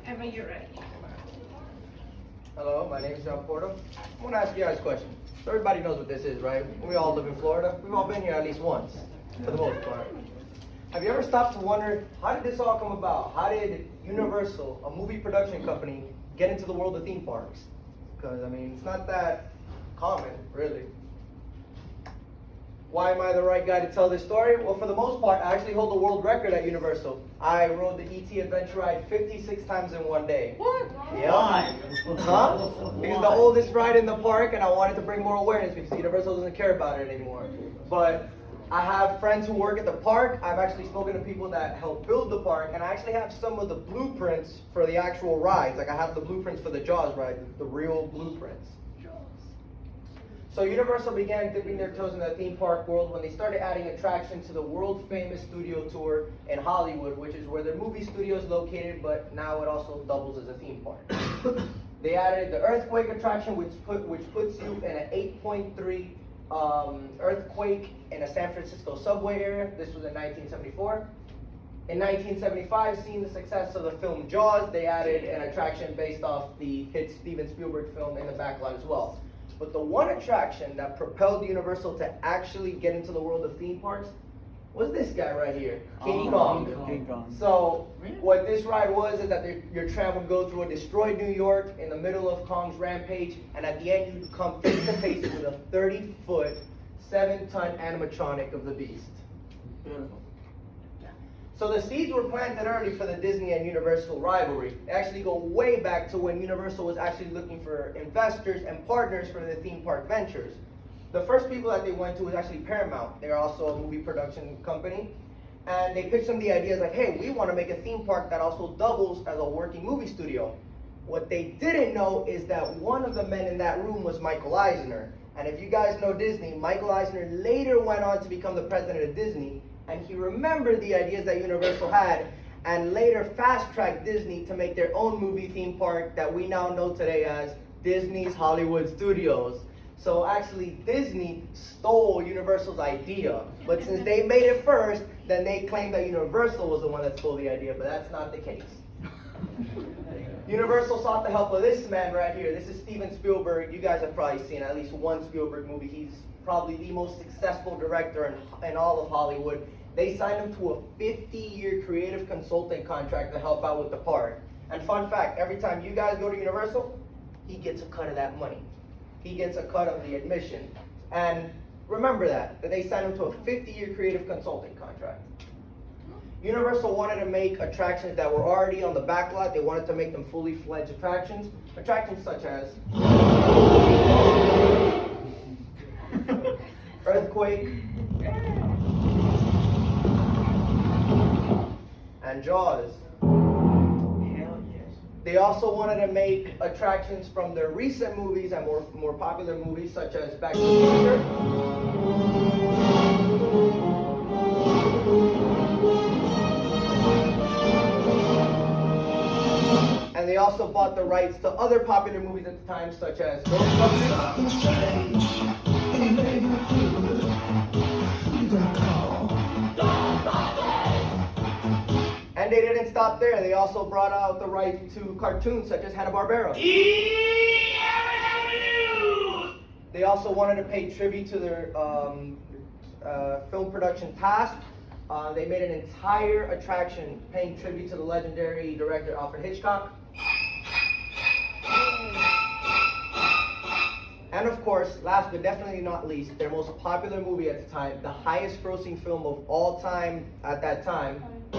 Whenever you're ready. Hello, my name is John Porto. I want to ask you guys a question. So everybody knows what this is, right? We all live in Florida. We've all been here at least once, for the most part. Have you ever stopped to wonder, how did this all come about? How did Universal, a movie production company, get into the world of theme parks? Because, I mean, it's not that common, really. Why am I the right guy to tell this story? Well, for the most part, I actually hold the world record at Universal. I rode the ET Adventure ride 56 times in one day. What? Yeah. Why? Huh? Because the oldest ride in the park, and I wanted to bring more awareness because Universal doesn't care about it anymore. But I have friends who work at the park. I've actually spoken to people that help build the park, and I actually have some of the blueprints for the actual rides. Like I have the blueprints for the Jaws ride, the real blueprints. So Universal began dipping their toes in the theme park world when they started adding attractions to the world-famous studio tour in Hollywood, which is where their movie studio is located, but now it also doubles as a theme park. They added the earthquake attraction, which puts you in an 8.3 earthquake in a San Francisco subway area. This was in 1974. In 1975, seeing the success of the film Jaws, they added an attraction based off the hit Steven Spielberg film in the backlot as well. But the one attraction that propelled Universal to actually get into the world of theme parks was this guy right here, King Kong. King Kong. So what this ride was is that your tram would go through a destroyed New York in the middle of Kong's rampage, and at the end you'd come face to face with a 30-foot, 7-ton animatronic of the beast. Beautiful. So the seeds were planted early for the Disney and Universal rivalry. They actually go way back to when Universal was actually looking for investors and partners for the theme park ventures. The first people that they went to was actually Paramount. They're also a movie production company. And they pitched them the ideas like, hey, we want to make a theme park that also doubles as a working movie studio. What they didn't know is that one of the men in that room was Michael Eisner. And if you guys know Disney, Michael Eisner later went on to become the president of Disney. And he remembered the ideas that Universal had and later fast-tracked Disney to make their own movie theme park that we now know today as Disney's Hollywood Studios. So actually Disney stole Universal's idea, but since they made it first, then they claim that Universal was the one that stole the idea, but that's not the case. Universal sought the help of this man right here. This is Steven Spielberg. You guys have probably seen at least one Spielberg movie. He's probably the most successful director in all of Hollywood. They signed him to a 50-year creative consulting contract to help out with the park. And fun fact, every time you guys go to Universal, he gets a cut of that money. He gets a cut of the admission. And remember that they signed him to a 50-year creative consulting contract. Universal wanted to make attractions that were already on the backlot. They wanted to make them fully fledged attractions. Attractions such as Earthquake and Jaws. Hell yes. They also wanted to make attractions from their recent movies and more popular movies such as Back to the Future. And they also bought the rights to other popular movies at the time such as Ghostbusters. And they didn't stop there. They also brought out the right to cartoons such as Hanna-Barbera. They also wanted to pay tribute to their film production past. They made an entire attraction paying tribute to the legendary director Alfred Hitchcock. And of course, last but definitely not least, their most popular movie at the time, the highest grossing film of all time at that time, E.T.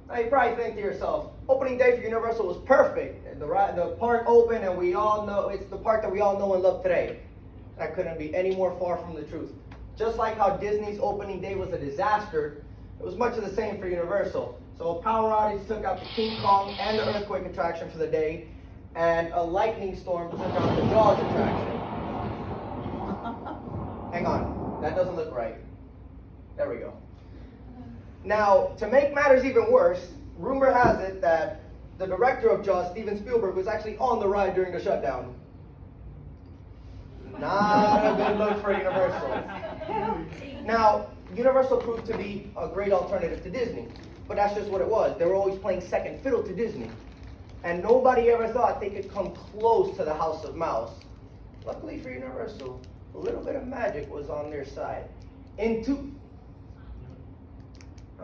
Now you probably think to yourself, opening day for Universal was perfect. The park opened and we all know, it's the park that we all know and love today. That couldn't be any more far from the truth. Just like how Disney's opening day was a disaster, it was much of the same for Universal. So a power outage took out the King Kong and the Earthquake attraction for the day, and a lightning storm took out the Jaws attraction. Hang on, that doesn't look right. There we go. Now, to make matters even worse, rumor has it that the director of Jaws, Steven Spielberg, was actually on the ride during the shutdown. Not a good look for Universal. Now, Universal proved to be a great alternative to Disney, but that's just what it was. They were always playing second fiddle to Disney. And nobody ever thought they could come close to the House of Mouse. Luckily for Universal, a little bit of magic was on their side.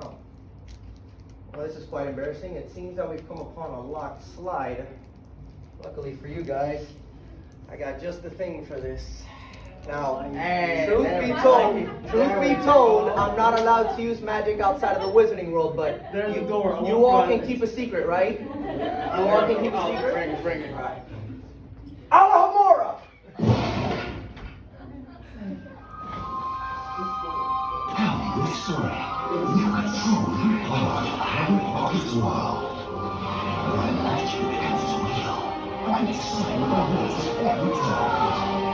Oh. Well, this is quite embarrassing. It seems that we've come upon a locked slide. Luckily for you guys, I got just the thing for this. Now, truth be told, I'm not allowed to use magic outside of the Wizarding World, but you all can keep a secret, right? You all can keep a secret? Bring it. Right. Alamora! Tell this story. You can truly follow Harry Potter's world. Where magic is real. And exciting moments every time.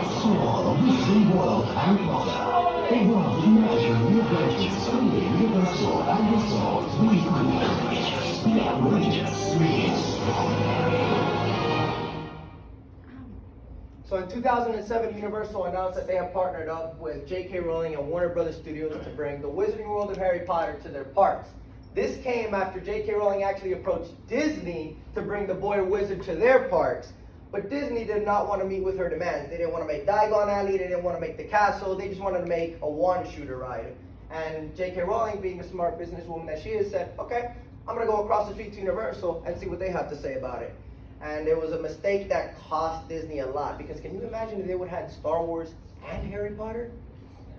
Explore the Wizarding World of Harry Potter. A world of magic and adventures only Universal and Resorts will be outrageous, extraordinary. So in 2007, Universal announced that they have partnered up with J.K. Rowling and Warner Brothers Studios to bring the Wizarding World of Harry Potter to their parks. This came after J.K. Rowling actually approached Disney to bring the Boy Wizard to their parks, but Disney did not want to meet with her demands. They didn't want to make Diagon Alley, they didn't want to make the castle, they just wanted to make a wand shooter ride. And J.K. Rowling, being the smart businesswoman that she is, said, okay, I'm going to go across the street to Universal and see what they have to say about it. And it was a mistake that cost Disney a lot, because can you imagine if they would have had Star Wars and Harry Potter?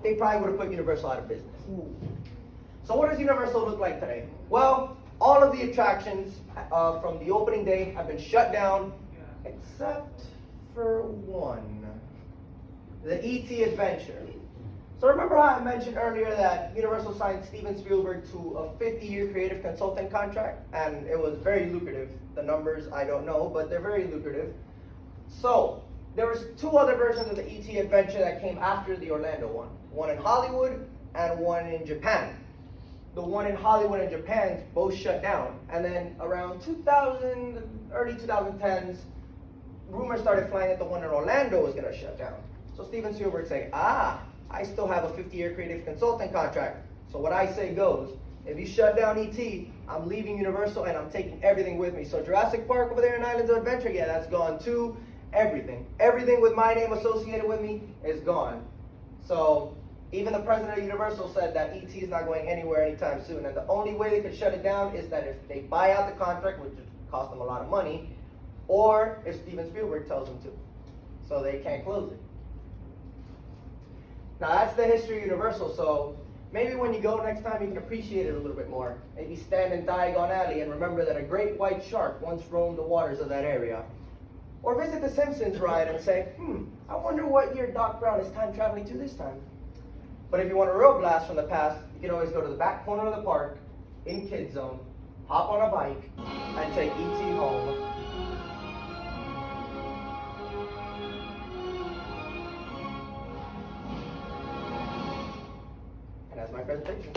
They probably would have put Universal out of business. So what does Universal look like today? Well, all of the attractions from the opening day have been shut down, except for one, the E.T. Adventure. So remember how I mentioned earlier that Universal signed Steven Spielberg to a 50-year creative consulting contract, and it was very lucrative. The numbers, I don't know, but they're very lucrative. So there was two other versions of the E.T. Adventure that came after the Orlando one in Hollywood and one in Japan. The one in Hollywood and Japan both shut down, and then around 2000, early 2010s, rumors started flying that the one in Orlando was going to shut down. So Steven Spielberg said, I still have a 50-year creative consulting contract. So what I say goes. If you shut down E.T., I'm leaving Universal and I'm taking everything with me. So Jurassic Park over there in Islands of Adventure, yeah, that's gone too. Everything with my name associated with me is gone. So even the president of Universal said that E.T. is not going anywhere anytime soon. And the only way they could shut it down is that if they buy out the contract, which would cost them a lot of money, or if Steven Spielberg tells them to. So they can't close it. Now that's the history of Universal, so maybe when you go next time you can appreciate it a little bit more. Maybe stand in Diagon Alley and remember that a great white shark once roamed the waters of that area. Or visit the Simpsons ride and say, I wonder what year Doc Brown is time traveling to this time. But if you want a real blast from the past, you can always go to the back corner of the park, in Kids Zone, hop on a bike, and take E.T. home. And that's my presentation.